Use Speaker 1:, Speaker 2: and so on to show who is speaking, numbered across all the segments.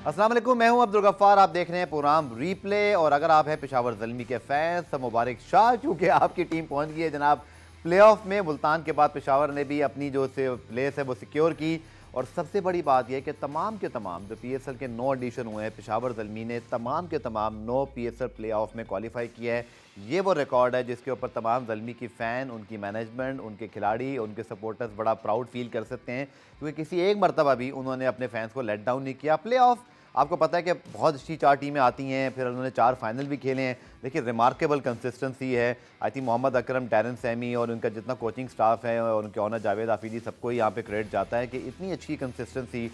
Speaker 1: अस्सलाम वालेकुम, मैं हूं अब्दुल गफ्फार। आप देख रहे हैं प्रोग्राम रीप्ले। और अगर आप हैं पेशावर ज़ल्मी के फैंस तो मुबारक शाह, क्योंकि आपकी टीम पहुंच गई है जनाब प्लेऑफ में। मुल्तान के बाद पेशावर ने भी अपनी जो प्लेस है वो सिक्योर की। और सबसे बड़ी बात यह है कि तमाम के तमाम जो PSL के 9 एडिशन हुए हैं, पेशावर ज़ल्मी ने तमाम के तमाम 9 PSL प्लेऑफ में क्वालिफाई किया है। ये वो रिकॉर्ड है जिसके ऊपर तमाम ज़ल्मी की फ़ैन, उनकी मैनेजमेंट, उनके खिलाड़ी, उनके सपोर्टर्स बड़ा प्राउड फील कर सकते हैं, क्योंकि किसी एक मरतबा भी उन्होंने अपने फैंस को लेट डाउन नहीं किया। प्लेऑफ आपको पता है कि बहुत अच्छी 4 टीमें आती हैं, फिर उन्होंने 4 फाइनल भी खेले हैं। देखिए रिमार्केबल कंसिस्टेंसी है। I think Mohammad Akram, Darren Sammy और उनका जितना कोचिंग स्टाफ है और उनके ऑनर जावेद आफीदी, सबको यहाँ पे क्रेडिट जाता है कि इतनी अच्छी कंसिस्टेंसी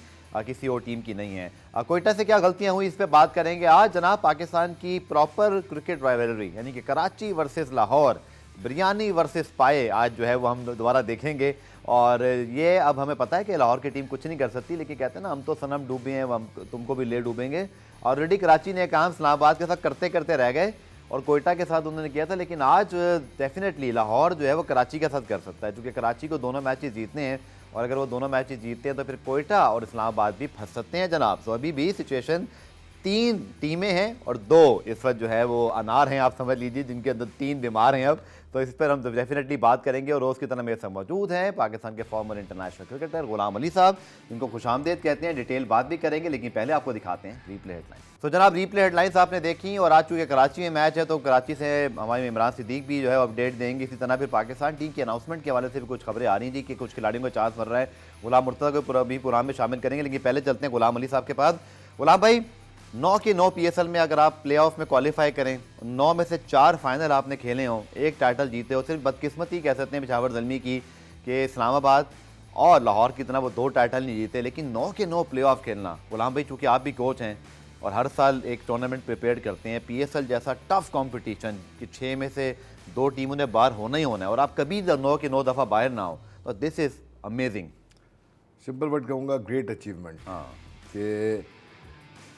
Speaker 1: किसी और टीम की नहीं है। कोयटा से क्या गलतियाँ हुई इस पर बात करेंगे आज जनाब। पाकिस्तान की प्रॉपर क्रिकेट राइवलरी यानी कि कराची वर्सेस लाहौर, बिरयानी वर्सेस पाए, आज जो है वो हम दोबारा देखेंगे। और ये अब हमें पता है कि लाहौर की टीम कुछ नहीं कर सकती, लेकिन कहते हैं ना हम तो सनम डूबे हैं, हम तुमको भी ले डूबेंगे। ऑलरेडी कराची ने काम इस्लामाबाद के साथ करते करते रह गए और कोयटा के साथ उन्होंने किया था, लेकिन आज डेफिनेटली लाहौर जो है वो कराची के साथ कर सकता है, क्योंकि कराची को दोनों मैचेस जीतने हैं और अगर वो दोनों मैचेस जीतते हैं तो फिर कोयटा और इस्लामाबाद भी फंस सकते हैं जनाब। तो अभी भी सिचुएशन 3 टीमें हैं और 2 इस वक्त जो है वो अनार हैं, आप समझ लीजिए, जिनके अंदर 3 बीमार हैं अब। तो इस पर हम डेफिनेटली बात करेंगे। और रोज़ की तरह मेरे साथ मौजूद हैं पाकिस्तान के farmer international cricketer Ghulam Ali साहब, जिनको खुशामदीद कहते हैं। डिटेल बात भी करेंगे, लेकिन पहले आपको दिखाते हैं रीप्ले हेडलाइंस। तो जनाब रीप्ले हेडलाइंस आपने देखी और आज चूँकि कराची में मैच है तो कराची से हमारे इमरान सिद्दीक भी जो है अपडेट देंगे। इसी तरह फिर पाकिस्तान टीम की अनाउंसमेंट के हवाले से भी कुछ खबरें आ रही थी कि कुछ खिलाड़ियों को चांस मिल रहा है। गुलाम मुर्तज़ा को भी प्रोग्राम में शामिल करेंगे, लेकिन पहले चलते हैं गुलाम अली साहब के पास। गुलाम भाई, 9 के 9 PSL में अगर आप प्लेऑफ में क्वालिफाई करें, 9 में से 4 फाइनल आपने खेले हों, 1 टाइटल जीते हो, सिर्फ बदकिस्मती कह सकते हैं पेशावर ज़ल्मी की कि इस्लामाबाद और लाहौर की तरह वो 2 टाइटल नहीं जीते, लेकिन 9 के 9 प्लेऑफ खेलना। गुलाम भाई, चूँकि आप भी कोच हैं और हर साल एक टूर्नामेंट प्रिपेयर करते हैं, PSL जैसा टफ कॉम्पिटिशन कि 6 में से 2 टीमों ने बाहर होना ही होना है और आप कभी 9 के 9 दफ़ा बाहर ना हो, तो this is amazing.
Speaker 2: Simple word कहूँगा, ग्रेट अचीवमेंट।
Speaker 1: हाँ,
Speaker 2: कि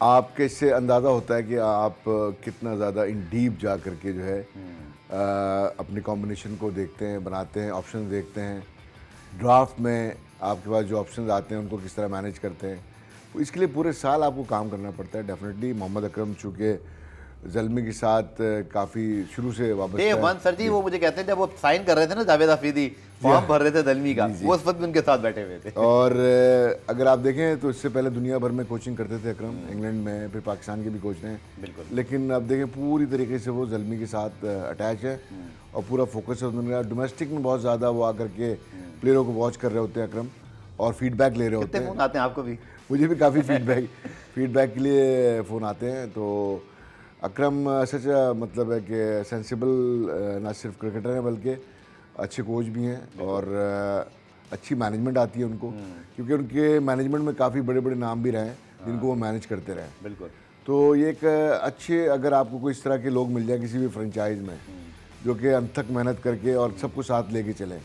Speaker 2: आपके इससे अंदाज़ा होता है कि आप कितना ज़्यादा इन डीप जा करके जो है अपनी कॉम्बिनेशन को देखते हैं, बनाते हैं, ऑप्शन देखते हैं। ड्राफ्ट में आपके पास जो ऑप्शन आते हैं उनको किस तरह मैनेज करते हैं, तो इसके लिए पूरे साल आपको काम करना पड़ता है। डेफिनेटली मोहम्मद अकरम चूँकि ज़ल्मी के साथ काफ़ी शुरू से वाबस्ता
Speaker 1: डे वन सर जी, वो मुझे कहते हैं जब वो साइन कर रहे थे ना जावेद आफरीदी, फॉर्म भर रहे थे ज़ल्मी का, वो उस वक्त भी उनके साथ बैठे हुए थे।
Speaker 2: और अगर आप देखें तो इससे पहले दुनिया भर में कोचिंग करते थे अकरम, इंग्लैंड में, फिर पाकिस्तान के भी कोच हैं
Speaker 1: बिल्कुल।
Speaker 2: लेकिन अब देखें पूरी तरीके से वो ज़ल्मी के साथ अटैच है और पूरा फोकस है उन्होंने। डोमेस्टिक में बहुत ज़्यादा वो आकर के प्लेयरों को वॉच कर रहे होते हैं अकरम और फीडबैक ले रहे होते हैं।
Speaker 1: फ़ोन आते हैं आपको भी?
Speaker 2: मुझे भी काफ़ी फीडबैक के लिए फ़ोन आते हैं। तो अकरम सच मतलब है कि सेंसिबल ना सिर्फ क्रिकेटर हैं बल्कि अच्छे कोच भी हैं और अच्छी मैनेजमेंट आती है उनको, क्योंकि उनके मैनेजमेंट में काफ़ी बड़े बड़े नाम भी रहे हैं जिनको वो मैनेज करते रहे।
Speaker 1: बिल्कुल।
Speaker 2: तो ये एक अच्छे, अगर आपको कोई इस तरह के लोग मिल जाए किसी भी फ्रेंचाइज में जो कि अनथक मेहनत करके और सबको साथ लेके चलें,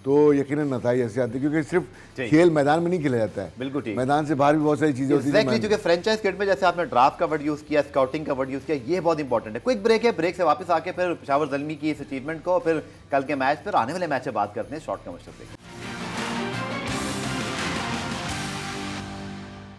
Speaker 2: तो यकीनन नतीजे ऐसे आते हैं। क्योंकि सिर्फ खेल मैदान में नहीं खेला जाता है,
Speaker 1: बिल्कुल ठीक।
Speaker 2: मैदान से बाहर भी बहुत सारी चीज़ें होती हैं।
Speaker 1: एग्जैक्टली, क्योंकि फ्रेंचाइज क्रिकेट में जैसे आपने ड्राफ्ट का वर्ड यूज़ किया, स्काउटिंग का वर्ड यूज़ किया, ये बहुत इंपॉर्टेंट है। क्विक ब्रेक है, ब्रेक से वापस आके फिर पेशावर ज़ल्मी की इस अचीवमेंट को, फिर कल के मैच, फिर आने वाले मैच से बात करते हैं। शॉर्ट का मशहूर ब्रेक।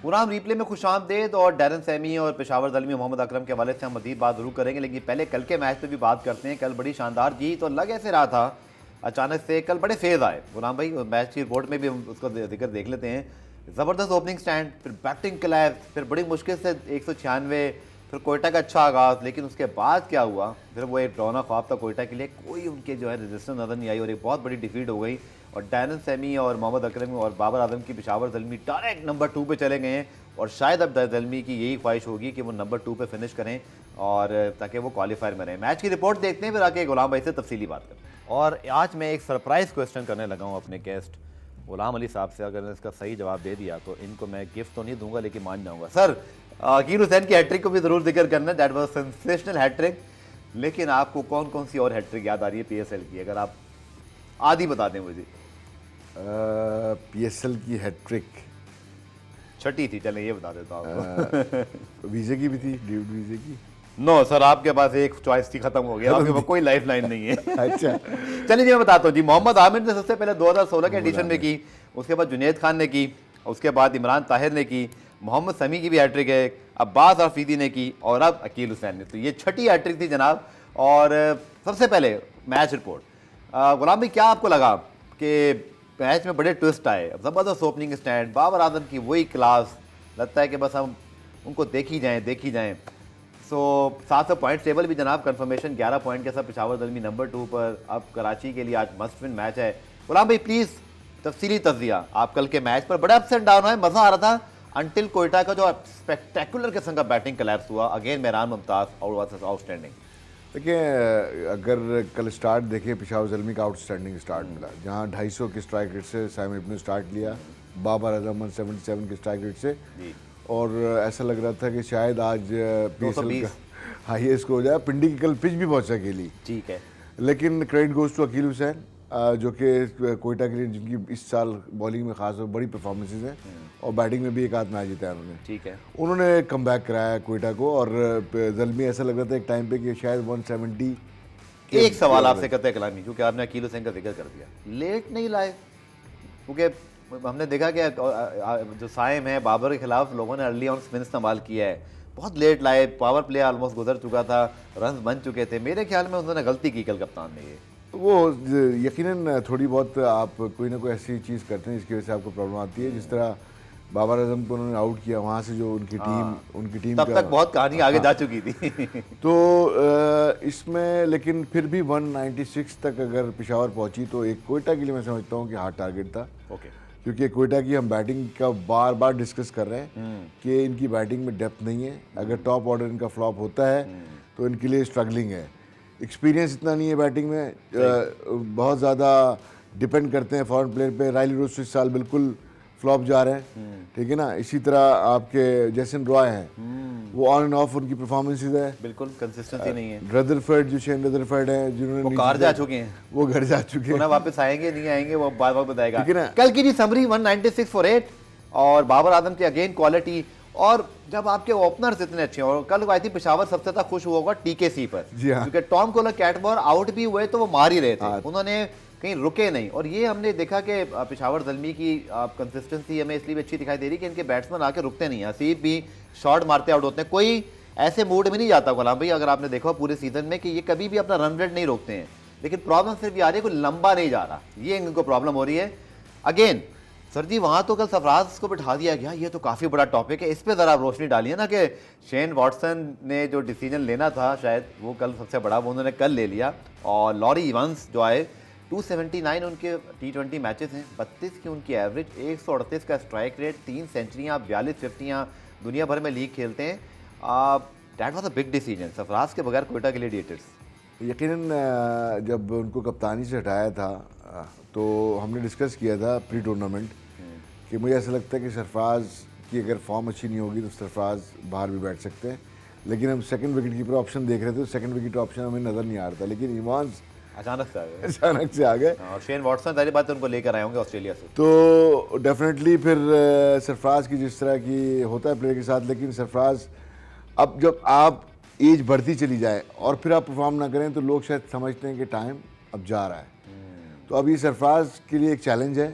Speaker 1: पूरा रीप्ले में खुशामदीद। और डैरन सैमी और पेशावर ज़ल्मी मोहम्मद अकरम के हवाले से हम मज़ीद बात जरूर करेंगे, लेकिन पहले कल के मैच पे भी बात करते हैं। कल बड़ी शानदार जीत और लग ऐसे रहा था अचानक से कल बड़े फेज़ आए। गुलाम भाई, मैच की रिपोर्ट में भी हम उसका जिक्र देख लेते हैं। ज़बरदस्त ओपनिंग स्टैंड, फिर बैटिंग क्लैश, फिर बड़ी मुश्किल से 196, फिर कोयटा का अच्छा आगाज़, लेकिन उसके बाद क्या हुआ, फिर वो एक ड्रॉना ख्वाब था कोयटा के लिए, कोई उनके जो है रेजिस्टेंस नज़र नहीं आई और एक बहुत बड़ी डिफीट हो गई। और डैरन सैमी और मोहम्मद अकरम और बाबर आजम की पेशावर ज़ल्मी डायरेक्ट नंबर 2 पे चले गए हैं और शायद अब ज़ल्मी की यही ख्वाहिश होगी कि वो नंबर 2 पे फिनिश करें और ताकि वो क्वालिफायर में रहें। मैच की रिपोर्ट देखते हैं, फिर आके गुलाम भाई से तफसीली बात करते हैं। और आज मैं एक सरप्राइज़ क्वेश्चन करने लगा हूँ अपने गेस्ट गुलाम अली साहब से। अगर इसका सही जवाब दे दिया तो इनको मैं गिफ्ट तो नहीं दूंगा, लेकिन मान जाऊँगा। सर, अकील हुसैन की हैट्रिक को भी ज़रूर जिक्र करना, दैट वाज सेंसेशनल हैट्रिक, लेकिन आपको कौन कौन सी और हैट्रिक याद आ रही है PSL की, अगर आप आदि बता दें मुझे?
Speaker 2: PSL की हैट्रिक
Speaker 1: छठी थी, चलें ये बता देता हूँ आपको।
Speaker 2: वीजे की भी थी, डेविड वीजे की।
Speaker 1: नो सर, आपके पास एक चॉइस थी, खत्म हो गया, आपके पास कोई लाइफ लाइन नहीं है।
Speaker 2: अच्छा,
Speaker 1: चलिए जी मैं बताता हूँ जी। मोहम्मद आमिर ने सबसे पहले 2016 के एडिशन में की, उसके बाद जुनैद खान ने की, उसके बाद इमरान ताहिर ने की, मोहम्मद समी की भी हैट्रिक है, अब्बास हफीदी ने की और अब अकील हुसैन ने। तो ये छठी हैट्रिक थी जनाब। और सबसे पहले मैच रिपोर्ट, गुलाम भाई क्या आपको लगा कि मैच में बड़े ट्विस्ट आए, ज़बरदस्त ओपनिंग स्टैंड, बाबर आजम की वही क्लास, लगता है कि बस हम उनको देखी जाएं। सो 700 पॉइंट टेबल भी जनाब कंफर्मेशन 11 पॉइंट के साथ पेशावर ज़ल्मी नंबर 2 पर। अब कराची के लिए आज मस्ट विन मैच है। गुलाम भाई प्लीज़ तफसीली तज्जिया आप कल के मैच पर, बड़ा अप्स एंड डाउन है, मज़ा आ रहा था अंटिल कोयटा का जो स्पेक्टेकुलर किस्म का बैटिंग कलैप्स हुआ। Again Mehran Mumtaz outstanding.
Speaker 2: देखिए, अगर कल स्टार्ट देखें, पेशावर ज़ल्मी का आउटस्टैंडिंग स्टार्ट मिला, जहां 250 के स्ट्राइक रेट से साइम इब्न ने स्टार्ट लिया, बाबर आजम 177 के स्ट्राइक रेट से, और ऐसा लग रहा था कि शायद आज PSL का हाईएस्ट हो जाए। पिंडी की कल पिच भी बहुत अच्छा खेली,
Speaker 1: ठीक है,
Speaker 2: लेकिन credit goes to Akeel Hussain, जो कि कोयटा के लिए जिनकी इस साल बॉलिंग में खास बड़ी परफॉर्मेंसेज हैं और बैटिंग में भी एक आध मैच जीता है उन्होंने।
Speaker 1: ठीक है,
Speaker 2: उन्होंने कम बैक कराया कोयटा को, और ज़ल्मी ऐसा लग रहा था एक टाइम पे कि शायद 170।
Speaker 1: एक सवाल आपसे करते कलामी, क्योंकि आपने अकील हुसैन का जिक्र कर दिया, लेट नहीं लाए? क्योंकि हमने देखा कि जो साइम है बाबर के खिलाफ लोगों ने अर्ली ऑन स्पिन इस्तेमाल किया है, बहुत लेट लाए, पावर प्ले ऑलमोस्ट गुजर चुका था, रन बन चुके थे। मेरे ख्याल में उन्होंने गलती की कल कप्तान ने। ये
Speaker 2: वो यकीनन थोड़ी बहुत आप कोई ना कोई ऐसी चीज़ करते हैं जिसकी वजह से आपको प्रॉब्लम आती है। जिस तरह बाबर आजम को उन्होंने आउट किया, वहाँ से जो उनकी टीम
Speaker 1: तब तक बहुत कहानी आगे जा चुकी थी।
Speaker 2: तो इसमें लेकिन फिर भी 196 तक अगर पेशावर पहुंची तो एक कोयटा के लिए मैं समझता हूँ कि हार्ड टारगेट था।
Speaker 1: ओके,
Speaker 2: क्योंकि कोयटा की हम बैटिंग का बार बार डिस्कस कर रहे हैं कि इनकी बैटिंग में डेप्थ नहीं है। अगर टॉप ऑर्डर इनका फ्लॉप होता है तो इनके लिए स्ट्रगलिंग है। एक्सपीरियंस इतना नहीं है बैटिंग में, बहुत ज़्यादा डिपेंड करते हैं फॉरेन प्लेयर पे। राइली रोज इस साल बिल्कुल फ्लॉप जा रहे हैं, ठीक है ना। इसी तरह आपके जैसन रॉय हैं, वो ऑन एंड ऑफ उनकी परफॉर्मेंसेज है,
Speaker 1: बिल्कुल कंसिस्टेंसी नहीं है।
Speaker 2: रदरफर्ड जो शेन रदरफर्ड हैं, जिन्होंने
Speaker 1: वो कार जा चुके हैं,
Speaker 2: वो घर जा चुके हैं,
Speaker 1: ना वापस आएंगे नहीं आएंगे वो बार बार बताएगा,
Speaker 2: ठीक है ना।
Speaker 1: कल की भी समरी 196 फॉर 8 और बाबर आजम की अगेन क्वालिटी। और जब आपके ओपनर्स इतने अच्छे हैं, और कल आई थी पेशावर सबसे ज्यादा खुश हुआ होगा TKC पर, क्योंकि टॉम कोलर कैटबॉल आउट भी हुए तो वो मार ही रहे थे, उन्होंने कहीं रुके नहीं। और ये हमने देखा कि पेशावर ज़ल्मी की कंसिस्टेंसी हमें इसलिए भी अच्छी दिखाई दे रही कि इनके बैट्समैन आके रुकते नहीं हैं, हसीब भी शॉट मारते आउट होते हैं, कोई ऐसे मूड में नहीं जाता गुलाम भाई। अगर आपने देखा पूरे सीजन में कि ये कभी भी अपना रन रेट नहीं रोकते हैं, लेकिन प्रॉब्लम सिर्फ ये आ रही है कोई लंबा नहीं जा रहा, ये इनको प्रॉब्लम हो रही है। अगेन सर जी वहाँ तो कल सरफराज को बिठा दिया गया, ये तो काफ़ी बड़ा टॉपिक है, इस पर ज़रा रोशनी डालिए ना कि शेन वॉटसन ने जो डिसीजन लेना था शायद वो कल सबसे बड़ा वो उन्होंने कल ले लिया। और लॉरी इवंस जो आए 279 उनके T20 मैचेस हैं, 32 की उनकी एवरेज, 138 का स्ट्राइक रेट, 3 सेंचुरियाँ, 42 फिफ्टियाँ, दुनिया भर में लीग खेलते हैं। That was a big decision Sarfaraz के बगैर कोयटा ग्लैडिएटर्स।
Speaker 2: यकीनन जब उनको कप्तानी से हटाया था तो हमने डिस्कस किया था प्री टूर्नामेंट कि मुझे ऐसा लगता है कि सरफराज की अगर फॉर्म अच्छी नहीं होगी तो सरफराज बाहर भी बैठ सकते हैं, लेकिन हम सेकंड विकेट कीपर ऑप्शन देख रहे थे, सेकंड विकेट ऑप्शन हमें नज़र नहीं आ रहा था, लेकिन इवांस
Speaker 1: अचानक
Speaker 2: से आ गए।
Speaker 1: और शेन वॉटसन सारी बात उनको लेकर आए होंगे ऑस्ट्रेलिया से,
Speaker 2: तो डेफिनेटली फिर सरफराज की जिस तरह की होता है प्लेयर के साथ, लेकिन सरफराज अब जब आप एज बढ़ती चली जाए और फिर आप परफॉर्म ना करें तो लोग शायद समझते हैं कि टाइम अब जा रहा है। तो अब ये सरफराज के लिए एक चैलेंज है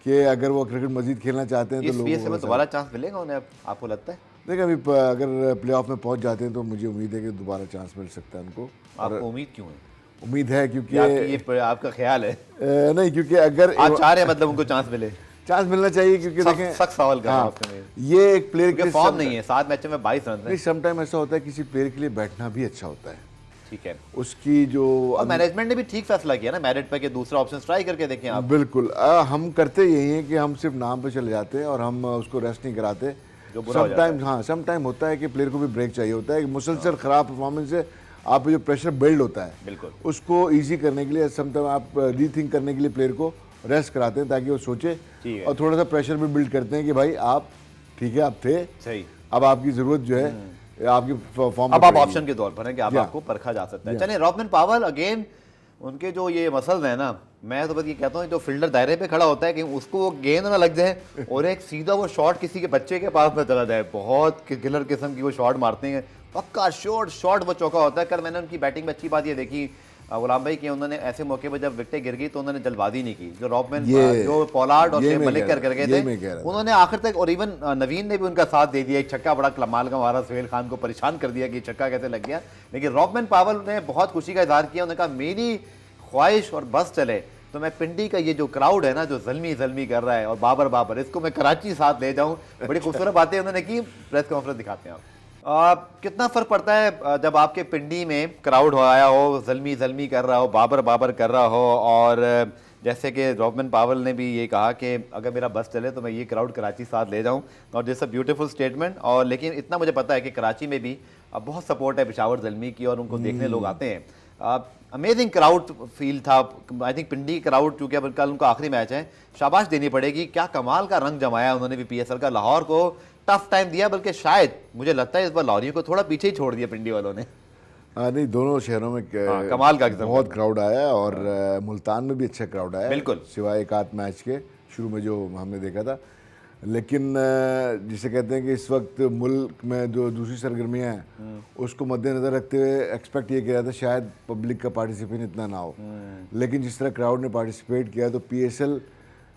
Speaker 2: कि अगर वो क्रिकेट मजीद खेलना चाहते हैं तो लोगों को
Speaker 1: दोबारा चांस मिलेगा उन्हें, आपको लगता है?
Speaker 2: देखिए अभी अगर प्लेऑफ में पहुंच जाते हैं तो मुझे उम्मीद है कि दोबारा चांस मिल सकता है उनको।
Speaker 1: आपको उम्मीद क्यों है?
Speaker 2: उम्मीद है क्योंकि
Speaker 1: ये आपका ख्याल है?
Speaker 2: नहीं, क्योंकि अगर
Speaker 1: आप चाह रहे हैं मतलब उनको चांस मिले,
Speaker 2: चांस मिलना चाहिए, क्योंकि देखें
Speaker 1: सख्त सवाल कर रहा हूं आपसे,
Speaker 2: ये एक प्लेयर के
Speaker 1: फॉर्म नहीं है, 7 मैचों में 22 रन है।
Speaker 2: सम टाइम ऐसा होता है किसी प्लेयर के लिए बैठना भी अच्छा होता है,
Speaker 1: ठीक है,
Speaker 2: उसकी जो
Speaker 1: मैनेजमेंट ने भी ठीक फैसला किया ना मेरिट पे कि दूसरा ऑप्शन ट्राई करके देखें आप।
Speaker 2: बिल्कुल हम करते यही हैं कि हम सिर्फ नाम पे चले जाते हैं और हम उसको रेस्ट नहीं कराते। सम टाइम होता है कि प्लेयर को भी ब्रेक चाहिए होता है, मुसलसल खराब परफॉर्मेंस से आप जो प्रेशर बिल्ड होता है
Speaker 1: बिल्कुल
Speaker 2: उसको ईजी करने के लिए सम टाइम आप रीथिंक करने के लिए प्लेयर को रेस्ट कराते हैं ताकि वो सोचे, और थोड़ा सा प्रेशर भी बिल्ड करते हैं कि भाई आप ठीक है, आप थे
Speaker 1: सही,
Speaker 2: अब आपकी जरूरत जो है आपकी फॉर्म
Speaker 1: अब आप ऑप्शन के तौर पर है कि अब आपको परखा जा सकता है। चलिए रॉबमन पावल अगेन उनके जो ये मसल्स हैं ना, मैं तो बस ये कहता हूँ जो फील्डर दायरे पे खड़ा होता है कि उसको वो गेंद ना लग जाए और एक सीधा वो शॉट किसी के बच्चे के पास में चला जाए, बहुत किलर किस्म की वो शॉट मारते हैं, पक्का शॉट वो चौका होता है। कल मैंने उनकी बैटिंग में अच्छी बात ये देखी, गुलाम भाई कि उन्होंने ऐसे मौके पर जब विकेटें गिर गई तो उन्होंने जल्दबाजी नहीं की। जो रॉबमैन,
Speaker 2: ये-
Speaker 1: जो पोलार्ड और
Speaker 2: ये
Speaker 1: शेख
Speaker 2: मैं
Speaker 1: मलिक
Speaker 2: कह
Speaker 1: कर गए
Speaker 2: रहा
Speaker 1: थे,
Speaker 2: था।
Speaker 1: उन्होंने आखिर तक, और इवन नवीन ने भी उनका साथ दे दिया। एक छक्का बड़ा कमाल का मारा, सोहेल खान को परेशान कर दिया कि छक्का कैसे लग गया। लेकिन रॉबमैन पावल ने बहुत खुशी का इजहार किया। उन्होंने कहा मेरी ख्वाहिश और बस चले तो मैं पिंडी का ये जो क्राउड है ना, जो जल्मी जल्मी कर रहा है और बाबर बाबर, इसको मैं कराची साथ ले जाऊं। बड़ी खूबसूरत बातें उन्होंने की। प्रेस कॉन्फ्रेंस दिखाते हैं आप। कितना फर्क पड़ता है जब आपके पिंडी में क्राउड हो आया हो, जल्मी जल्मी कर रहा हो, बाबर बाबर कर रहा हो, और जैसे कि रॉबमैन पावल ने भी ये कहा कि अगर मेरा बस चले तो मैं ये क्राउड कराची साथ ले जाऊं, और दिस अ ब्यूटीफुल स्टेटमेंट। और लेकिन इतना मुझे पता है कि कराची में भी बहुत सपोर्ट है पेशावर जल्मी की, और उनको देखने लोग आते हैं। अमेजिंग क्राउड फील था। आई थिंक पिंडी क्राउड, चूँकि अब कल उनका आखिरी मैच है, शाबाश देनी पड़ेगी। क्या कमाल का रंग जमाया उन्होंने भी PSL का। लाहौर को टफ टाइम दिया, बल्कि शायद मुझे लगता है इस बार लाहौरियों को थोड़ा पीछे ही छोड़ दिया पिंडी वालों ने।
Speaker 2: नहीं, दोनों शहरों में
Speaker 1: कमाल का
Speaker 2: बहुत क्राउड आया, और मुल्तान में भी अच्छा क्राउड आया,
Speaker 1: बिल्कुल,
Speaker 2: सिवाय एक आध मैच के शुरू में जो हमने देखा था। लेकिन जिसे कहते हैं कि इस वक्त मुल्क में जो दूसरी सरगर्मियाँ हैं उसको मद्देनज़र रखते हुए एक्सपेक्ट ये किया था शायद पब्लिक का पार्टिसिपेशन इतना ना हो, लेकिन जिस तरह क्राउड ने पार्टिसिपेट किया तो PSL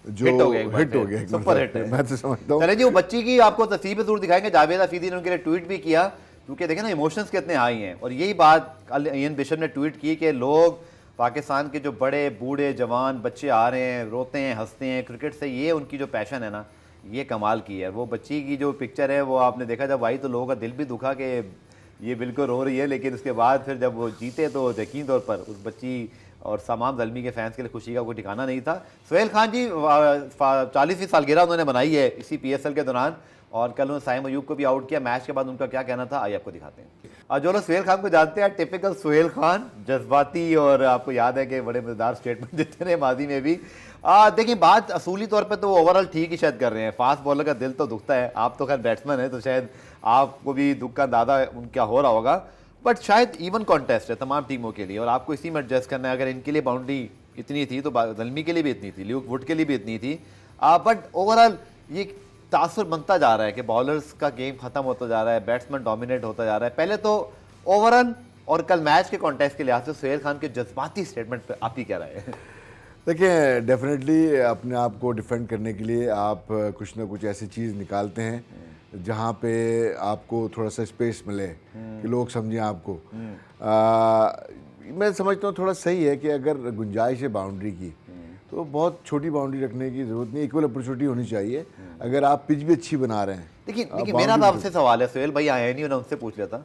Speaker 2: जो
Speaker 1: हिट हो गया,
Speaker 2: सुपर हिट है। मैं तो समझता हूँ।
Speaker 1: चले जी, वो बच्ची की आपको तस्वीर जरूर दिखाएंगे। जावेद अफरीदी ने उनके लिए ट्वीट भी किया, क्योंकि देखें ना इमोशंस कितने हाई हैं। और यही बात कल इयन बिशप ने ट्वीट की कि लोग, पाकिस्तान के जो बड़े बूढ़े जवान बच्चे आ रहे हैं, रोते हैं, हंसते हैं क्रिकेट से, ये उनकी जो पैशन है ना, ये कमाल की है। वो बच्ची की जो पिक्चर है वो आपने देखा जब आई तो लोगों का दिल भी दुखा कि ये बिल्कुल रो रही है, लेकिन उसके बाद फिर जब वो जीते तो यकीन तौर पर उस बच्ची और तमाम ज़ल्मी के फैंस के लिए खुशी का कोई ठिकाना नहीं था। सोहेल खान जी 40वीं सालगिरह उन्होंने मनाई है इसी PSL के दौरान, और कल उन्होंने साइम अयूब को भी आउट किया। मैच के बाद उनका क्या कहना था आइए आपको दिखाते हैं। और जो लोग सोहेल खान को जानते हैं, टिपिकल सोहेल खान, जज्बाती, और आपको याद है कि बड़े मजेदार स्टेटमेंट देते रहे माजी में भी। देखिए, बात असूली तौर पे तो वो ओवरऑल ठीक ही शायद कर रहे हैं। फास्ट बॉलर का दिल तो दुखता है। आप तो खैर बैट्समैन है तो शायद आपको भी दुख का अंदाजा उनका हो रहा होगा, बट शायद इवन कॉन्टेस्ट है तमाम टीमों के लिए और आपको इसी में एडजस्ट करना है। अगर इनके लिए बाउंड्री इतनी थी तो ज़ल्मी के लिए भी इतनी थी, ल्यूक वुड के लिए भी इतनी थी। बट ओवरऑल ये तासुर बनता जा रहा है कि बॉलर्स का गेम खत्म होता जा रहा है, बैट्समैन डोमिनेट होता जा रहा है। पहले तो ओवरऑल और कल मैच के कॉन्टेस्ट के लिहाज से सोहेल खान के जज्बाती स्टेटमेंट पे आप ही कह रहे हैं?
Speaker 2: देखिए, डेफिनेटली अपने आप को डिफेंड करने के लिए आप कुछ ना कुछ ऐसी चीज़ निकालते हैं जहाँ पे आपको थोड़ा सा स्पेस मिले कि लोग समझें आपको। मैं समझता हूँ थोड़ा सही है कि अगर गुंजाइश है बाउंड्री की तो बहुत छोटी बाउंड्री रखने की ज़रूरत नहीं, इक्वल अपॉर्चुनिटी होनी चाहिए अगर आप पिच भी अच्छी बना रहे हैं।
Speaker 1: देखिए मेरा तो आपसे सवाल है, सोहेल भाई आया नहीं, उन्होंने उनसे पूछ लिया था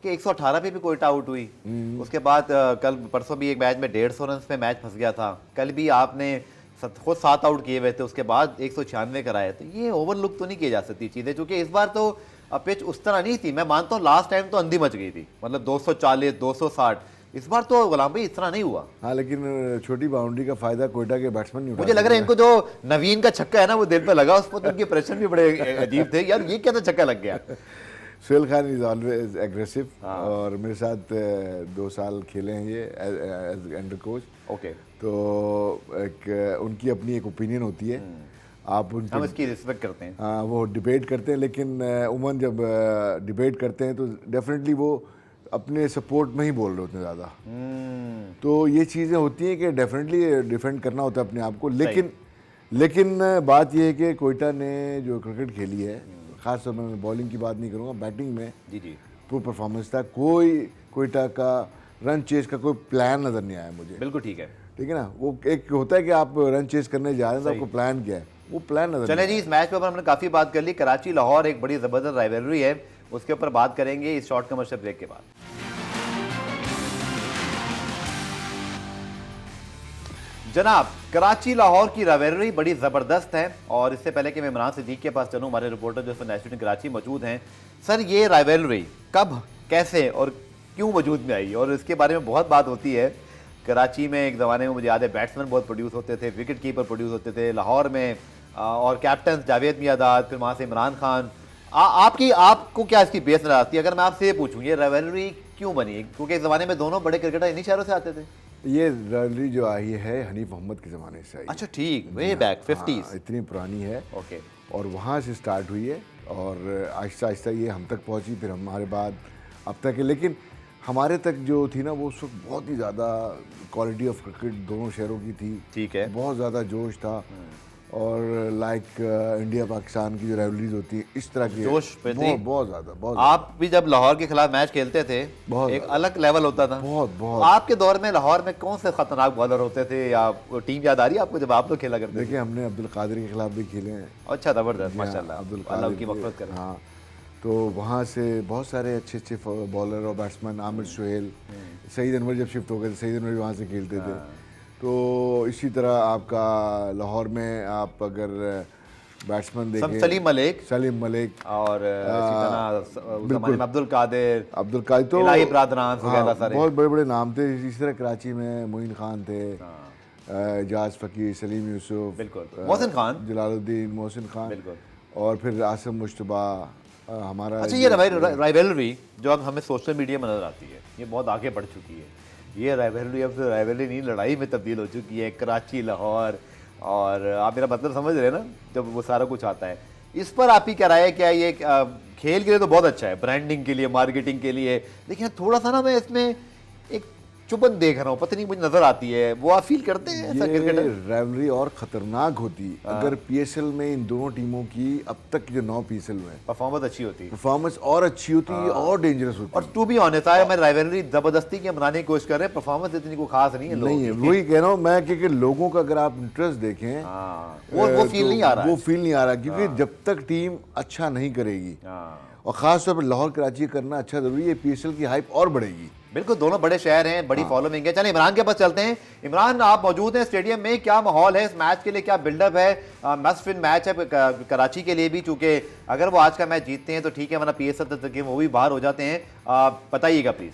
Speaker 1: कि 118 पे भी कोयटा आउट हुई, उसके बाद कल परसों भी एक मैच में 150 रन पे मैच फंस गया था, कल भी आपने खुद 7 आउट किए हुए थे, उसके बाद 196 कराए। तो ये ओवरलुक तो नहीं की जा सकती चीज़ें, क्योंकि इस बार तो पिच उस तरह नहीं थी। मैं मानता हूँ लास्ट टाइम तो अंधी मच गई थी, मतलब 240 260, इस बार तो गुलाम भाई इस तरह नहीं हुआ।
Speaker 2: हाँ, लेकिन छोटी बाउंड्री का फायदा कोयटा के बैट्समैन नहीं उठा।
Speaker 1: मुझे लग रहा है इनको जो नवीन का छक्का है ना वो दिल पे लगा, उस पर तो उनके प्रेशर भी बड़े अजीब थे, यार ये क्या था छक्का लग गया।
Speaker 2: Sohail Khan is always aggressive और मेरे साथ 2 साल खेले हैं ये एज अंडर कोच।
Speaker 1: ओके,
Speaker 2: तो एक उनकी अपनी एक ओपिनियन होती है, आप उनकी
Speaker 1: हम इसकी रिस्पेक्ट करते हैं।
Speaker 2: हाँ, वो डिबेट करते हैं, लेकिन उमन जब डिबेट करते हैं तो डेफिनेटली वो अपने सपोर्ट में ही बोल रहे होते हैं ज़्यादा। तो ये चीज़ें होती हैं कि डेफिनेटली डिफेंड करना होता है अपने आप को। लेकिन बात ये है कि कोयटा ने जो क्रिकेट खेली है, ख़ास तौर पर मैं बॉलिंग की बात नहीं करूँगा, बैटिंग में
Speaker 1: जी
Speaker 2: पूरा परफॉर्मेंस था। कोई कोयटा का रन चेस का कोई प्लान नज़र नहीं आया मुझे।
Speaker 1: बिल्कुल ठीक है,
Speaker 2: ठीक है ना, वो एक होता है कि आप रन चेस करने जा रहे हैं तो आपको प्लान क्या है, वो प्लान नजर।
Speaker 1: चले जी, इस मैच के ऊपर हमने काफ़ी बात कर ली। कराची लाहौर एक बड़ी ज़बरदस्त राइवलरी है, उसके ऊपर बात करेंगे इस शॉर्ट कमर्शियल ब्रेक के बाद। जनाब, कराची लाहौर की राइवलरी बड़ी ज़बरदस्त है, और इससे पहले कि मैं इमरान सिद्दीक के पास चलूँ, हमारे रिपोर्टर जो नेशनल कराची मौजूद हैं। सर, ये राइवलरी कब, कैसे और क्यों वजूद में आई, और इसके बारे में बहुत बात होती है। कराची में एक ज़माने में मुझे याद है बैट्समैन बहुत प्रोड्यूस होते थे, विकेट कीपर प्रोड्यूस होते थे लाहौर में, और कैप्टन जावेद मियादाद, फिर वहाँ से इमरान खान। आपको क्या इसकी बेस नजर आती है? अगर मैं आपसे ये पूछूं ये राइवलरी क्यों बनी, क्योंकि इस ज़माने में दोनों बड़े क्रिकेटर इन्हीं शहरों से आते थे।
Speaker 2: ये राइवलरी जो आई है हनीफ मोहम्मद के ज़माने से आई।
Speaker 1: अच्छा ठीक, वे बैक 50s।
Speaker 2: इतनी पुरानी है।
Speaker 1: ओके,
Speaker 2: और वहाँ से स्टार्ट हुई है और आहिस्ता आहिस्ता ये हम तक पहुँची, फिर हमारे बाद अब तक है। लेकिन हमारे तक जो थी ना वो उस वक्त बहुत ही ज़्यादा क्वालिटी ऑफ क्रिकेट दोनों शहरों की थी।
Speaker 1: ठीक है।
Speaker 2: बहुत ज़्यादा जोश था और लाइक इंडिया पाकिस्तान की जो राइवलरीज होती है इस तरह की
Speaker 1: जोश पे थी।
Speaker 2: बहुत ज़्यादा बहुत
Speaker 1: आप भी जब लाहौर के खिलाफ मैच खेलते थे
Speaker 2: बहुत
Speaker 1: एक अलग लेवल होता था।
Speaker 2: बहुत बहुत
Speaker 1: आपके दौर में लाहौर में कौन से खतरनाक बॉलर होते थे या वो टीम याद आ रही है आपको जब आप लोग खेला करते थे?
Speaker 2: देखिए हमने अब्दुल कादिर के खिलाफ भी खेले हैं।
Speaker 1: अच्छा, जबरदस्त,
Speaker 2: हाँ,
Speaker 1: माशाल्लाह,
Speaker 2: अब्दुल
Speaker 1: अल्लाह
Speaker 2: कादिर
Speaker 1: उनकी मग़फ़िरत करे।
Speaker 2: हाँ, तो वहाँ से बहुत सारे अच्छे अच्छे बॉलर और बैट्समैन, आमिर सुहेल, सईद अनवर जब शिफ्ट हो गए थे, सईद अनवर भी वहाँ से खेलते थे। तो इसी तरह आपका लाहौर में आप अगर बैट्समैन देखें,
Speaker 1: सलीम मलिक
Speaker 2: सलीम मलिक
Speaker 1: और इसी तरह उस ज़माने में अब्दुल कादिर
Speaker 2: तो
Speaker 1: इलाही बरदरान
Speaker 2: हाँ,
Speaker 1: वगैरह सारे
Speaker 2: बहुत बड़े बड़े नाम थे। इसी तरह कराची में मोइन खान थे, जाज फ़कीर, सलीम यूसुफ,
Speaker 1: बिल्कुल, मोहसिन खान,
Speaker 2: जलालुद्दीन, मोहसिन खान,
Speaker 1: बिल्कुल,
Speaker 2: और फिर आसिम मुश्तबा हमारा।
Speaker 1: अच्छा, ये राइवलरी जो अब हमें सोशल मीडिया में नजर आती है ये बहुत आगे बढ़ चुकी है। ये राइवलरी अब राइवलरी नहीं, लड़ाई में तब्दील हो चुकी है। कराची लाहौर, और आप मेरा मतलब समझ रहे हैं ना, जब वो सारा कुछ आता है। इस पर आपकी क्या राय है? क्या ये खेल के लिए तो बहुत अच्छा है, ब्रांडिंग के लिए, मार्केटिंग के लिए, लेकिन थोड़ा सा ना मैं इसमें एक चुभन देख रहा हूँ, पता नहीं मुझे नजर आती है। वो आप फील करते हैं ऐसा?
Speaker 2: ये राइवलरी और खतरनाक होती अगर पीएसएल में इन दोनों टीमों की अब तक की जो 9 पीएसएल में
Speaker 1: परफॉर्मेंस अच्छी होती है,
Speaker 2: परफॉर्मेंस और अच्छी होती है और डेंजरस होती
Speaker 1: और टू बी ऑनेस्ट आया मैं राइवलरी जबरदस्ती के बनाने की कोशिश कर रहे हैं, परफॉर्मेंस इतनी कोई खास नहीं है
Speaker 2: नहीं है। वही कह रहा हूँ मैं कि लोगों का अगर आप इंटरेस्ट देखें
Speaker 1: वो फील नहीं आ रहा,
Speaker 2: वो फील नहीं आ रहा, क्योंकि जब तक टीम अच्छा नहीं करेगी और खासतौर पर लाहौर कराची करना अच्छा जरूरी है, पीएसएल की हाइप और बढ़ेगी।
Speaker 1: बिल्कुल, दोनों बड़े शहर हैं, बड़ी फॉलोइंग है। चलिए इमरान के पास चलते हैं। इमरान, आप मौजूद हैं स्टेडियम में, क्या माहौल है इस मैच के लिए? क्या बिल्डअप है? मस्ट विन मैच है कराची के लिए भी, चूंकि अगर वो आज का मैच जीतते हैं तो ठीक है, वरना पीएसएल तक वो भी बाहर हो जाते हैं। बताइएगा प्लीज।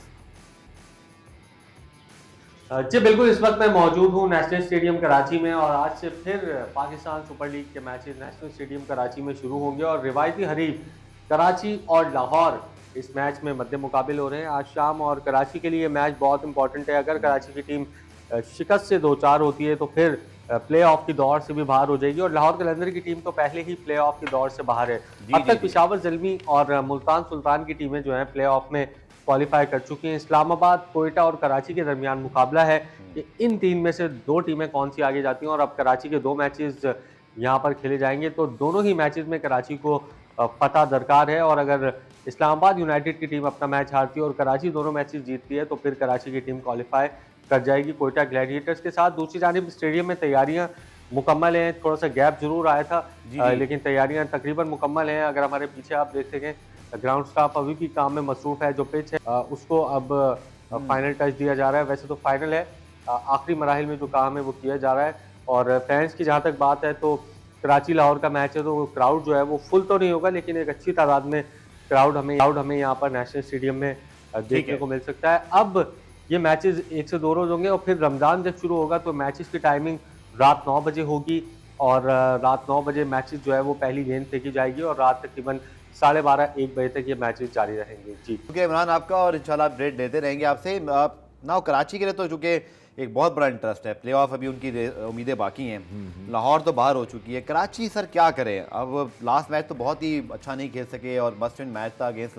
Speaker 3: जी बिल्कुल, इस वक्त मैं मौजूद हूँ नेशनल स्टेडियम कराची में, और आज से फिर पाकिस्तान सुपर लीग के मैचेस नेशनल स्टेडियम कराची में शुरू होंगे और रिवायती हरीफ कराची और लाहौर इस मैच में मद्दे मुकाबिल हो रहे हैं आज शाम। और कराची के लिए ये मैच बहुत इंपॉर्टेंट है। अगर कराची की टीम शिकस्त से 2-4 होती है तो फिर प्ले ऑफ की दौड़ से भी बाहर हो जाएगी, और लाहौर कलंदर की टीम तो पहले ही प्ले ऑफ की दौड़ से बाहर है। अब तक पेशावर ज़ल्मी और मुल्तान सुल्तान की टीमें जो हैं प्ले ऑफ में क्वालिफाई कर चुकी हैं। इस्लामाबाद, कोयटा और कराची के दरमियान मुकाबला है कि इन 3 में से 2 टीमें कौन सी आगे जाती हैं। और अब कराची के 2 मैचेस यहाँ पर खेले जाएंगे, तो दोनों ही मैचेस में कराची को फतह दरकार है। और अगर इस्लामाबाद यूनाइटेड की टीम अपना मैच हारती है और कराची दोनों मैचेस जीतती है तो फिर कराची की टीम क्वालिफाई कर जाएगी कोयटा ग्लैडिएटर्स के साथ। दूसरी जानिब स्टेडियम में तैयारियां मुकम्मल हैं, थोड़ा सा गैप जरूर आया था, लेकिन तैयारियां तकरीबन मुकम्मल हैं। अगर हमारे पीछे आप देख सकें, ग्राउंड स्टाफ अभी भी काम में मसरूफ है। जो पिच है उसको अब फाइनल टच दिया जा रहा है। वैसे तो फाइनल है, आखिरी मराहिल में जो काम है वो किया जा रहा है। और फैंस की जहाँ तक बात है तो कराची लाहौर का मैच है तो क्राउड जो है वो फुल तो नहीं होगा, लेकिन एक अच्छी तादाद में क्राउड हमें यहाँ पर नेशनल स्टेडियम में देखने को मिल सकता है। अब ये मैचेस 1 से 2 रोज होंगे और फिर रमज़ान जब शुरू होगा तो मैचेस की टाइमिंग रात 9 बजे होगी, और रात 9 बजे मैचेस जो है वो पहली गेंद फेंकी जाएगी और रात तकरीबन 12:30-1 बजे तक ये मैचेस जारी रहेंगे। जी
Speaker 1: ओके इमरान, आपका और इंशाल्लाह अपडेट देते रहेंगे आपसे। ना कराची के लिए तो चूँकि एक बहुत बड़ा इंटरेस्ट है, प्ले ऑफ अभी उनकी उम्मीदें बाकी हैं। लाहौर तो बाहर हो चुकी है, कराची सर क्या करें? अब लास्ट मैच तो बहुत ही अच्छा नहीं खेल सके और मस्ट विन मैच था अगेंस्ट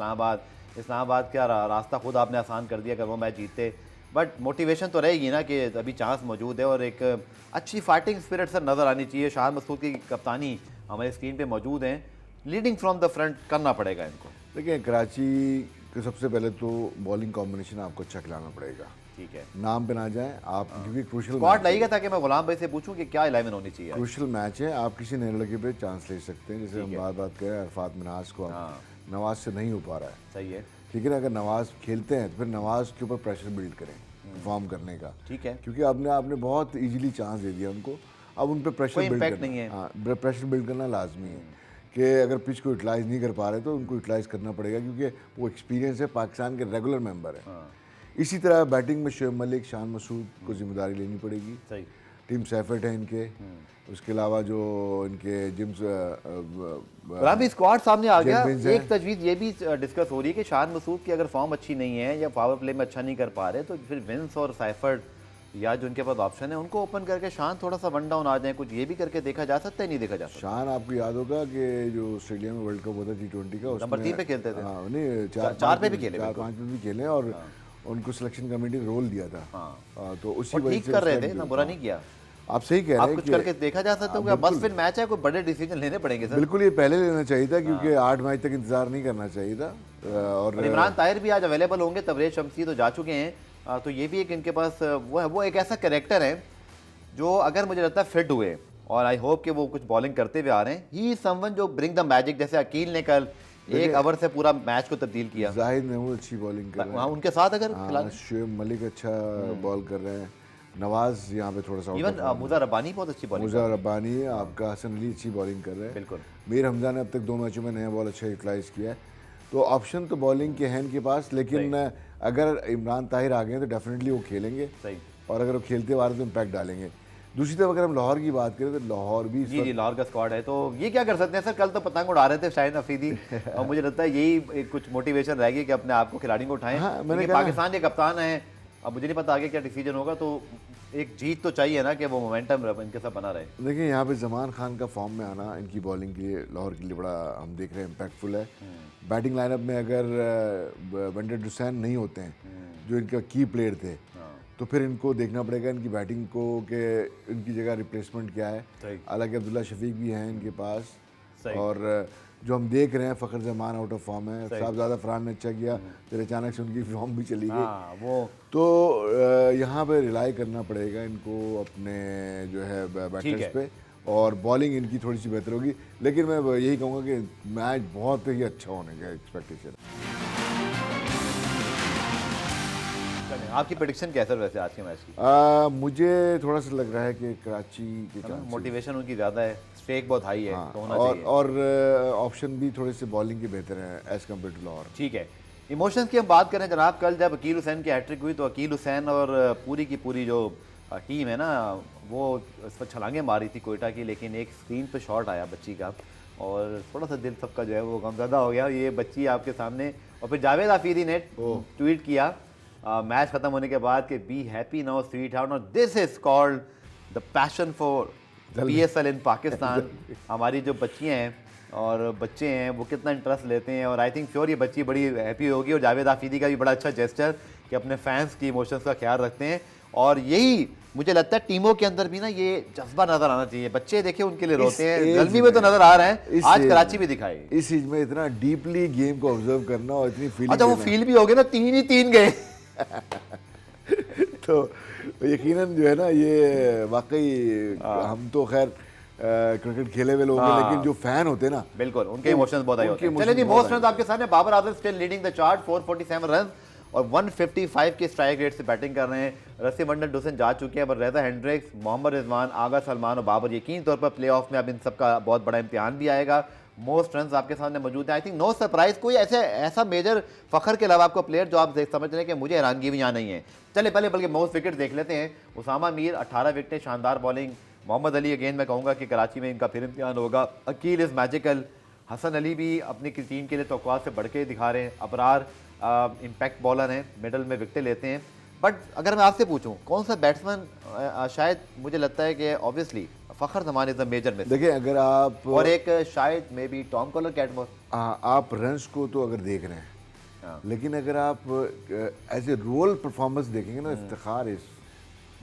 Speaker 1: इस्लामाबाद का रास्ता खुद आपने आसान कर दिया अगर वो मैच जीते। बट मोटिवेशन तो रहेगी ना कि अभी चांस मौजूद है और एक अच्छी फाइटिंग स्पिरिट सर नज़र आनी चाहिए। शाह मसूद की कप्तानी हमारी स्क्रीन पे मौजूद हैं, लीडिंग फ्रॉम द फ्रंट करना पड़ेगा इनको।
Speaker 2: देखिए कराची के सबसे पहले तो बॉलिंग कॉम्बिनेशन आपको अच्छा खिलाना पड़ेगा,
Speaker 1: ठीक है,
Speaker 2: नाम पे ना जाए आप, क्योंकि क्रूशल
Speaker 1: स्क्वाड लाइएगा ताकि मैं गुलाम भाई से पूछूं कि क्या 11 होनी चाहिए।
Speaker 2: क्रूशल मैच है, आप किसी नए लड़के पे चांस ले सकते हैं। जैसे हम बात कर रहे हैं अरफात मिन्हाज को, नवाज से नहीं हो पा रहा है,
Speaker 1: सही है,
Speaker 2: ठीक है ना। अगर नवाज खेलते हैं तो फिर नवाज के ऊपर प्रेशर बिल्ड करें परफॉर्म करने का,
Speaker 1: ठीक है,
Speaker 2: क्योंकि आपने बहुत इजीली चांस दे दिया उनको। अब उन पर प्रेशर बिल्ड करना नहीं है, हाँ प्रेशर बिल्ड करना लाजमी है कि अगर पिच को यूटिलाइज नहीं कर पा रहे तो उनको यूटिलाइज करना पड़ेगा, क्योंकि वो एक्सपीरियंस है, पाकिस्तान के रेगुलर मेंबर है। इसी तरह बैटिंग में शोएब मलिक, शाह मसूद को जिम्मेदारी लेनी पड़ेगी।
Speaker 1: सही,
Speaker 2: टीम सेफर्ट है इनके, उसके अलावा जो इनके जिम्स
Speaker 1: रामी स्क्वाड सामने आ गया। एक तजवीज़ ये भी डिस्कस हो रही है कि शाह मसूद की अगर फॉर्म अच्छी नहीं है या पावर प्ले में अच्छा नहीं कर पा रहे तो फिर विंस और साइफर्ट या जो उनके पास ऑप्शन है उनको ओपन करके शान थोड़ा सा वन डाउन आ जाए, कुछ ये भी करके देखा जा सकता है, नहीं देखा जा सकता?
Speaker 2: शान आपको याद होगा कि जो ऑस्ट्रेलिया में वर्ल्ड कप होता T20 का,
Speaker 1: नंबर 3 पे खेलते थे,
Speaker 2: हाँ नहीं 4-5
Speaker 1: पे भी खेले,
Speaker 2: 4-5 पे भी खेले और उनको सिलेक्शन कमेटी ने रोल दिया था। तो उसी
Speaker 1: और
Speaker 2: वजह
Speaker 1: ठीक
Speaker 2: से
Speaker 1: कर रहे
Speaker 2: उसका
Speaker 1: थे ना,
Speaker 2: जो-
Speaker 1: बुरा
Speaker 2: हाँ।
Speaker 1: नहीं किया।
Speaker 2: आप सही कह
Speaker 1: आप
Speaker 2: रहे हैं
Speaker 1: कुछ करके देखा जा सकता है कि बस फिर मैच है, कोई बड़े डिसीजन लेने पड़ेंगे सर।
Speaker 2: बिल्कुल ये पहले लेना चाहिए था, क्योंकि 8 मैच तक इंतजार नहीं करना चाहिए था।
Speaker 1: और इमरान ताहिर भी आज अवेलेबल होंगे, तबरेज शमसी तो जा चुके हैं। तो ये भी एक इनके पास वो है, वो एक ऐसा कैरेक्टर है जो अगर मुझे लगता है फिट हुए, और आई होप कि वो कुछ बॉलिंग करते हुए आ रहे हैं, ही समवन जो ब्रिंग द मैजिक। जैसे अकील ने कल एक ओवर से पूरा मैच को तब्दील किया।
Speaker 2: जाहिद महमूद अच्छी बॉलिंग कर रहे
Speaker 1: वहाँ उनके साथ अगर
Speaker 2: हैं।
Speaker 1: खिलाड़ी
Speaker 2: शुएब मलिक अच्छा बॉल कर रहे हैं। नवाज यहाँ पे थोड़ा सा out
Speaker 1: इवन
Speaker 2: of form है।
Speaker 1: मुजा रब्बानी बहुत अच्छी बॉलिंग।
Speaker 2: मुजा रब्बानी, आपका हसन अली अच्छी बॉलिंग कर रहे हैं।
Speaker 1: बिल्कुल।
Speaker 2: मीर हमजा ने अब तक 2 मैचों में नया बॉल अच्छा यूटिलाइज किया है। तो ऑप्शन तो बॉलिंग के हैं इनके पास, लेकिन अगर इमरान ताहिर आ गए तो डेफिनेटली वो खेलेंगे।
Speaker 1: सही।
Speaker 2: और अगर वो खेलते हुए आ रहे तो इम्पैक्ट डालेंगे। दूसरी तरफ अगर हम लाहौर की बात करें तो लाहौर भी इस
Speaker 1: जी जी, लाहौर का स्क्वाड है। तो ये क्या कर सकते हैं सर, कल तो पतंग उड़ा रहे थे शाहिद अफरीदी और मुझे लगता है यही एक कुछ मोटिवेशन रहेगी कि अपने आप को खिलाड़ियों को उठाएं।
Speaker 2: हाँ, मैंने
Speaker 1: क्योंकि
Speaker 2: कहा
Speaker 1: पाकिस्तान के कप्तान हैं, अब मुझे नहीं पता आगे क्या डिसीजन होगा, तो एक जीत तो चाहिए ना कि वो मोमेंटम इनके साथ बना रहे।
Speaker 2: देखिए यहाँ पे जमान खान का फॉर्म में आना इनकी बॉलिंग के लिए, लाहौर के लिए बड़ा हम देख रहे हैं इम्पैक्टफुल है। बैटिंग लाइनअप में अगर वेंडेड हुसैन नहीं होते हैं जो इनका की प्लेयर थे, तो फिर इनको देखना पड़ेगा इनकी बैटिंग को कि इनकी जगह रिप्लेसमेंट क्या है। हालांकि अब्दुल्ला शफीक भी हैं इनके पास, और जो हम देख रहे हैं Fakhar Zaman out of form है। साहबजादा फरहान ने अच्छा किया, फिर अचानक से उनकी फॉर्म भी चली गई।
Speaker 1: वो
Speaker 2: तो यहाँ पे रिलाई करना पड़ेगा इनको अपने जो है बैटर्स पे, और बॉलिंग इनकी थोड़ी सी बेहतर होगी। लेकिन मैं यही कहूँगा कि मैच बहुत ही अच्छा होने का एक्सपेक्टेशन है।
Speaker 1: आपकी प्रेडिक्शन क्या है सर वैसे आज के मैच की?
Speaker 2: मुझे थोड़ा सा लग रहा है कि कराची के चांसेस,
Speaker 1: मोटिवेशन उनकी ज़्यादा है, स्ट्रेक बहुत हाई है, तो होना
Speaker 2: और
Speaker 1: चाहिए।
Speaker 2: और ऑप्शन भी थोड़े से बॉलिंग के बेहतर हैं एज कम्पेयर टू लाहौर।
Speaker 1: ठीक है, इमोशंस की हम बात करें जनाब, कल जब अकील हुसैन की हैट्रिक हुई तो अकील हुसैन और पूरी की पूरी जो टीम है ना, वो उस पर छलांगे मारी थी कोयटा की, लेकिन एक स्क्रीन पे शॉट आया बच्ची का और थोड़ा सा दिल सबका जो है वो गमज़दा हो गया। ये बच्ची आपके सामने, और फिर जावेद आफरीदी ने ट्वीट किया मैच खत्म होने के बाद कि be happy now sweetheart, और this is called the passion for PSL in Pakistan. हमारी जो बच्चियाँ हैं और बच्चे हैं वो कितना इंटरेस्ट लेते हैं, और आई थिंक श्योर ये बच्ची बड़ी हैप्पी होगी। और जावेद आफरीदी का भी बड़ा अच्छा जेस्चर कि अपने फैंस की इमोशंस का ख्याल रखते हैं, और यही मुझे लगता है टीमों के अंदर भी ना ये जज्बा नजर आना चाहिए। बच्चे देखिए उनके लिए रोते हैं, गर्मी में तो नजर आ रहा है, आज कराची भी दिखाई।
Speaker 2: इस चीज में इतना डीपली गेम को ऑब्जर्व करना और इतनी फीलिंग,
Speaker 1: अच्छा वो फील भी हो गया ना, 3 ही 3 गए
Speaker 2: तो यकीनन जो है ना, ये वाकई हम तो खैर क्रिकेट खेले हुए लोग हैं, लेकिन जो फैन होते हैं ना,
Speaker 1: बिल्कुल उनके इमोशंस बहुत आए होते हैं। चलिए जी, मोस्ट रन आपके सामने Babar Azam still leading the chart 447 run और 155 के स्ट्राइक रेट से बैटिंग कर रहे हैं। रसी मंडल डुसन जा चुके हैं, पर रेजा हेंड्रिक्स, मोहम्मद रिजवान, आगा सलमान और बाबर यकीन तौर पर प्ले ऑफ में अब इन सबका बहुत बड़ा इम्तिहान भी आएगा। मोस्ट रन आपके सामने मौजूद है। आई थिंक नो सरप्राइज, कोई ऐसा मेजर फखर के अलावा आपको प्लेयर जो आप समझ रहे हैं कि मुझे हैरानगी भी यहाँ नहीं है। चले पहले बल्कि मोस्ट विकेट देख लेते हैं। उसामा मीर 18 विकेटें, शानदार बॉलिंग। मोहम्मद अली अगेन मैं कहूँगा कि कराची में इनका फिर इम्तिहान होगा। Aqeel is magical. हसन अली भी अपनी टीम के लिए तवक्कुआत से बढ़ के दिखा रहे हैं। अबरार इम्पैक्ट बॉलर हैं, मिडल में विकेटें लेते हैं। बट अगर मैं आपसे पूछूं कौन सा बैट्समैन शायद मुझे लगता है कि obviously Fakhar Zaman is the major miss.
Speaker 2: देखिए अगर आप,
Speaker 1: और एक शायद maybe Tom Kohler Cadmore,
Speaker 2: आप रन्स को तो अगर देख रहे हैं, लेकिन अगर आप एज ए रोल परफॉर्मेंस देखेंगे ना, Iftikhar is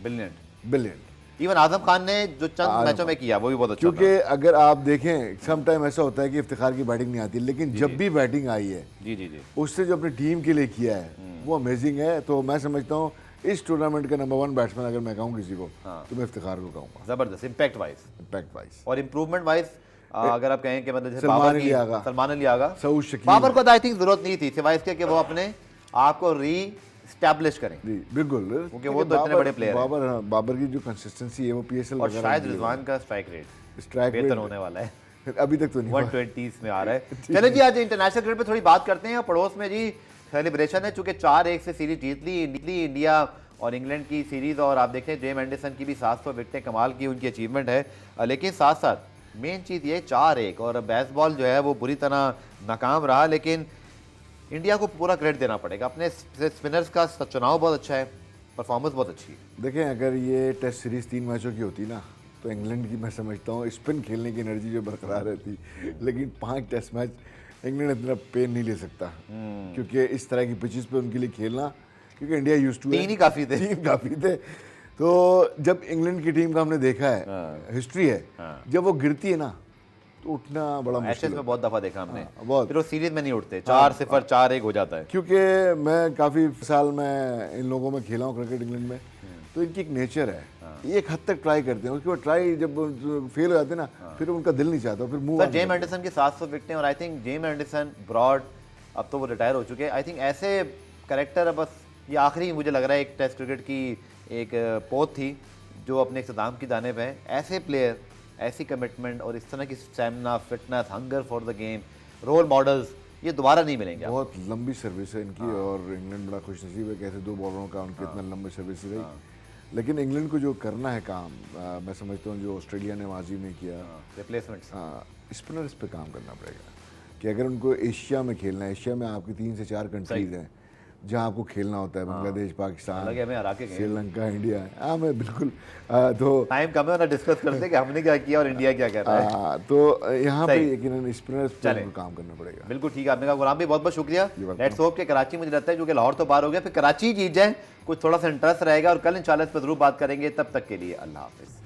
Speaker 2: brilliant.
Speaker 1: Even Azam Khan ने जो चंद मैचों में किया वो भी बहुत अच्छा
Speaker 2: क्योंकि अगर आप देखें सम टाइम ऐसा होता है कि इफ्तिखार की बैटिंग नहीं आती, लेकिन जब भी बैटिंग आई है
Speaker 1: जी जी जी
Speaker 2: उससे जो अपनी टीम के लिए किया है वो अमेजिंग है। तो मैं समझता हूँ इस टूर्नामेंट का नंबर 1 बैट्समैन अगर मैं कहूँ किसी को, तो मैं इफ्तिखार को कहूँगा।
Speaker 1: जबरदस्त इम्पैक्ट
Speaker 2: वाइज
Speaker 1: और इम्प्रूवमेंट वाइज अगर आप कहें कि मतलब जैसे
Speaker 2: सलमान अली आगा,
Speaker 1: सलमान अली आगा,
Speaker 2: सऊद शकील,
Speaker 1: बाबर को आई थिंक जरूरत नहीं थी सिवाय इसके कि वो अपने आप को री एस्टैब्लिश करें।
Speaker 2: जी बिल्कुल,
Speaker 1: क्योंकि वो तो इतने बड़े प्लेयर
Speaker 2: हैं। बाबर की जो कंसिस्टेंसी है वो PSL
Speaker 1: और शायद रिजवान का स्ट्राइक रेट बेहतर होने वाला है।
Speaker 2: अभी तक तो नहीं,
Speaker 1: 120 में आ रहा है। चलिए जी, आज इंटरनेशनल क्रिकेट पे थोड़ी बात करते हैं। पड़ोस में जी सेलिब्रेशन है, चूंकि 4-1 से सीरीज जीत ली इंडिया और इंग्लैंड की सीरीज, और आप देखें जेम एंडरसन की भी 700 विकेटें कमाल की उनकी अचीवमेंट है। लेकिन साथ साथ मेन चीज़ ये 4-1 और बेसबॉल जो है वो बुरी तरह नाकाम रहा, लेकिन इंडिया को पूरा क्रेडिट देना पड़ेगा। अपने स्पिनर्स का चुनाव बहुत अच्छा है, परफॉर्मेंस बहुत अच्छी है।
Speaker 2: देखें अगर ये टेस्ट सीरीज 3 मैचों की होती ना, तो इंग्लैंड की मैं समझता हूँ स्पिन खेलने की एनर्जी जो बरकरार रहती, लेकिन 5 टेस्ट मैच इंग्लैंड इतना पेन नहीं ले सकता, क्योंकि इस तरह की पिचेस पे उनके लिए खेलना क्योंकि इंडिया यूज टू
Speaker 1: तीन ही काफी थे।
Speaker 2: तीन काफ़ी थे। तो जब इंग्लैंड की टीम का हमने देखा है, हिस्ट्री है, जब वो गिरती है ना तो उठना बड़ा
Speaker 1: एशेज
Speaker 2: मुश्किल
Speaker 1: में बहुत दफा देखा हमने,
Speaker 2: बहुत।
Speaker 1: फिर वो सीरीज में नहीं उठते, 4-0 4-1 हो जाता है।
Speaker 2: क्योंकि मैं काफ़ी साल मैं इन लोगों में खेला हूँ क्रिकेट इंग्लैंड में, तो इनकी एक नेचर है, ये एक हद तक ट्राई करते हैं, उसके बाद ट्राई जब फेल हो जाते हैं ना, फिर उनका दिल नहीं चाहता, फिर मूव
Speaker 1: सर जेम एंडरसन की 700 विकेटें, और I think Jim Anderson, Broad, अब तो वो रिटायर हो चुके हैं। आई थिंक ऐसे कैरेक्टर, बस ये आखिरी मुझे लग रहा है एक टेस्ट क्रिकेट की एक पोत थी जो अपने इख्तिताम की जानिब है। ऐसे प्लेयर, ऐसी कमिटमेंट और इस तरह की stamina, fitness, hunger for the game, role models, ये दोबारा नहीं मिलेंगे।
Speaker 2: बहुत लंबी सर्विस है इनकी, और इंग्लैंड बड़ा खुशनसीब है कि ऐसे दो बॉलरों का उनकी इतना लंबी सर्विस रही। लेकिन इंग्लैंड को जो करना है काम, मैं समझता हूँ जो ऑस्ट्रेलिया ने माजी में किया,
Speaker 1: रिप्लेसमेंट्स,
Speaker 2: स्पिनर्स पे काम करना पड़ेगा कि अगर उनको एशिया में खेलना है, एशिया में आपकी 3 से 4 कंट्रीज हैं जहाँ आपको खेलना होता है, बांग्लादेश, पाकिस्तान,
Speaker 1: हमें हरा के गए,
Speaker 2: श्रीलंका, इंडिया। हाँ, मैं बिल्कुल तो
Speaker 1: टाइम कम है ना, डिस्कस करते कि हमने क्या किया और इंडिया क्या कर रहा है।
Speaker 2: तो यहाँ पे यकीनन स्पिनर्स पे काम करना पड़ेगा।
Speaker 1: बिल्कुल ठीक है, आपने कहा। गुलाम भी बहुत बहुत शुक्रिया। लेट्स होप कि कराची, मुझे लगता है क्योंकि लाहौर तो बाहर हो गया, फिर कराची जीत जाए, कुछ थोड़ा सा इंटरेस्ट रहेगा, और कल इंशाल्लाह इस पर जरूर बात करेंगे। तब तक के लिए अल्लाह हाफिज़।